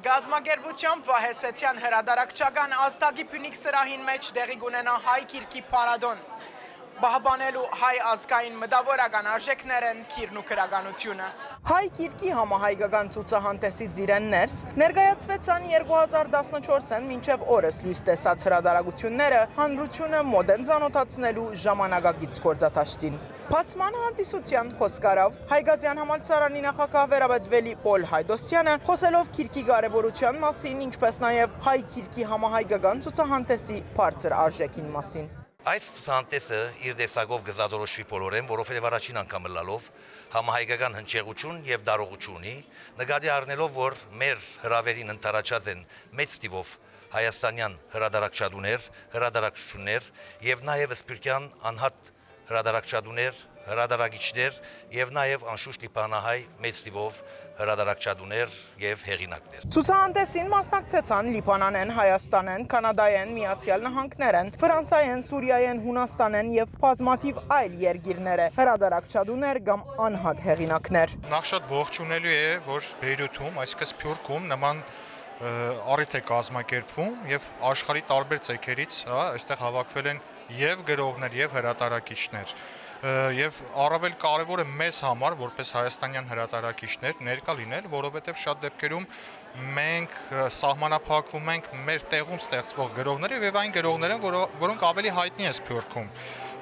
Գազագերբությամբ Վահեսեթյան հրադարակչական ազդագի Փյունիկ սրահին մեջ դեղի կունենա հայ քիրքի փառատոն։ Բահբանելու հայ ազգային մտավորական արժեքներ են քիրն ու քրագանությունը։ Հայ քիրքի համահայկական ցուցահանդեսի ծիրեններս ներկայացվեցան 2014-ին մինչև օրս լույս տեսած հրադարակությունները հանրությունը մոդեն ծանոթացնելու ժամանակակից գործատաշտին։ Բացման հանդիսության խոսքարավ Հայգազյան համալսարանի նախագահ վերաբերվելի Պոլ Հայդոսյանը խոսելով քիրքի կարևորության մասին, ինչպես նաև հայ քիրքի համահայկական ցուցահանդեսի բարձր արժեքին մասին։ Այս ցուցահանդեսը իր տեսակով գզադորոշվի բոլորեն, որովհետև առաջին անգամ լալով համահայկական հնչեղություն եւ դարողություն ունի, նկատի առնելով, որ մեր հրավերին ընթարաճած են մեծ տիվով հայաստանյան հրադարակչատուներ, հրադարակչություններ եւ նաեւ սփյուռքյան անհատ հրադարակչատուներ, հրադարակիչներ եւ նաեւ անշուշտ լիբանահայ մեծ տիվով հրադարակչատուներ եւ հեղինակներ։ Ցուցահանդեսին մասնակցեցան Լիբանանեն, Հայաստանեն, Կանադայեն, Միացյալ Նահանգներեն, Ֆրանսիայեն, Սուրիայեն, Հունաստանեն եւ բազմաթիվ այլ երկիրները, հրադարակչատուներ կամ անհատ հեղինակներ։ Նախ շատ ողջունելու է, որ Բեյրութում, այսինքն Սփյուռքում նման առիթ է կազմակերպվում եւ աշխարհի տարբեր ցեկերից, այստեղ հավաքվել են եւ գրողներ եւ հրատարակիչներ եւ առավել կարեւոր է մեզ համար որպես հայաստանյան հրատարակիչներ ներկա լինել, որովհետեւ շատ դեպքերում մենք սահմանափակվում ենք մեր տեղում ստեղծվող գրողներով եւ այն գրողներով, որոնք ավելի հայտնի են Սփյուռքում։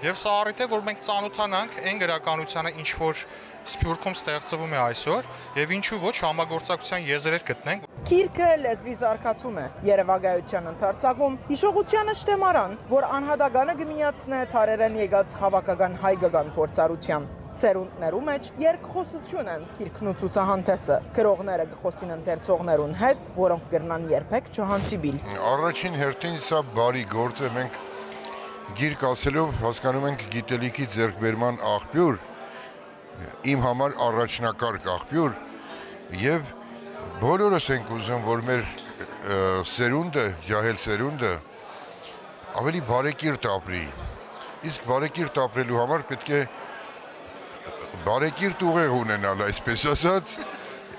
Եվ սա առիթ է, որ մենք ծանոթանանք այն գրականությանը, ինչ որ Սփյուռքում ստեղծվում է այսօր, եւ ինչու ոչ համագործակցության եզրեր գտնենք։ Քիրքը լեզվի զարգացում է, երևակայության ընթերցակում, հիշողությանը շտեմարան, որ անհատականը կմիացնե թարերեն եկած հավաքական հայկական փորձառության։ Սերունդներու մեջ երկխոսություն են քիրքն ու ցուցահանդեսը։ Գրողները կխոսին ընթերցողներուն հետ, որոնք կրնան երբեք չհանցիբիլ։ Առաջին հերթին սա բարի գործ է, մենք գիրք ասելով հասկանում ենք գիտելիքի ձեռքբերման աղբյուր, իմ համար առաջնակարգ աղբյուր եւ բոլորս ենք ուզում, որ մեր սերունդը, ջահել սերունդը ավելի բարեկիրթ ապրի։ Իսկ բարեկիրթ ապրելու համար պետք է բարեկիրթ ուղեղ ունենալ, այսպես ասած,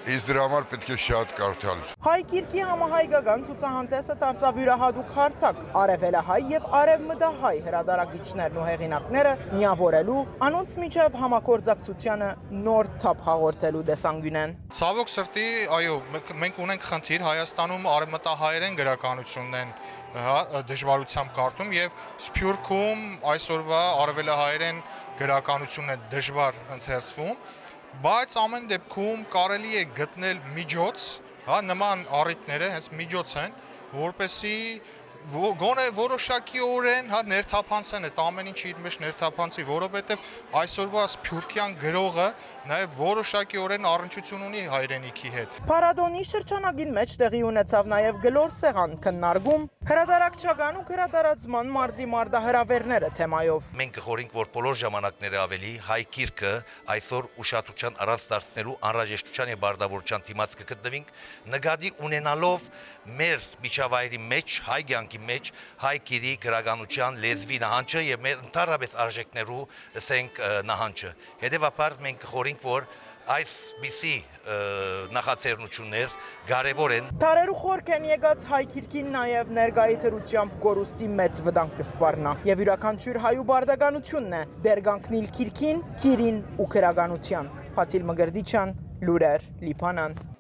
իսկ դրա համար պետք է շատ կարդալ։ Հայ քիրքի համահայկական ցուցահանդեսը դարձավ յուրահատուկ հարթակ արևելահայ եւ արևմտահայ հրադարակիչներն ու հեղինակները միավորելու, անոնց միջև համագործակցությանը նոր թափ հաղորդելու դեսանգյունեն։ Ցավոք սրտի, այո, մենք ունենք խնդիր Հայաստանում արևմտահայերեն գրականությունն են դժվարությամբ կարդում եւ Սփյուռքում այսօրվա արևելահայերեն գրականությունն է դժվար ընթերցվում, բայց ամեն դեպքում կարելի է գտնել միջոց, նման առիթները հենց միջոց են, որպեսզի գոնե որոշակիորեն ներթափանցեն այդ ամեն ինչը իր մեջ ներթափանցի, որովհետև այսօրվա սփյուռքյան գրողը նաև որոշակիորեն առնչություն ունի հայրենիքի հետ։ Փառատոնի շրջանագին մեջ տեղի ունեցավ նաև գլոր սեղան քննարկում հրադարակչական ու հրադարացման մարզի մարտահրավերները թեմայով։ Մենք կխորհենք, որ բոլոր ժամանակները ավելի հայ քիրքը այսօր ուշադրության առանց դարձնելու անհրաժեշտության եւ բարդավորության դիմաց կգտնվենք, նկատի ունենալով մեր միջավայրի մեջ, հայ կյանքի մեջ, հայ քիրի գրականության լեզվի նահանջը եւ մեր ընդհանրապես արժեքներու, ասենք, նահանջը։ Հետևաբար մենք կխորհենք, որ այսպիսի նախաձեռնություններ կարևոր են։ Տարերու խորք են եկած հայ քիրքին նաև ներկայի թրությամբ կորուստի մեծ վտանգ կսպառնա եւ յուրաքանչյուր հայու բարդականությունն է դեր կանգնել քիրքին, քիրին ու քրագանության։ Ֆաթիլ Մգրդիչյան, լուրեր, Լիբանան։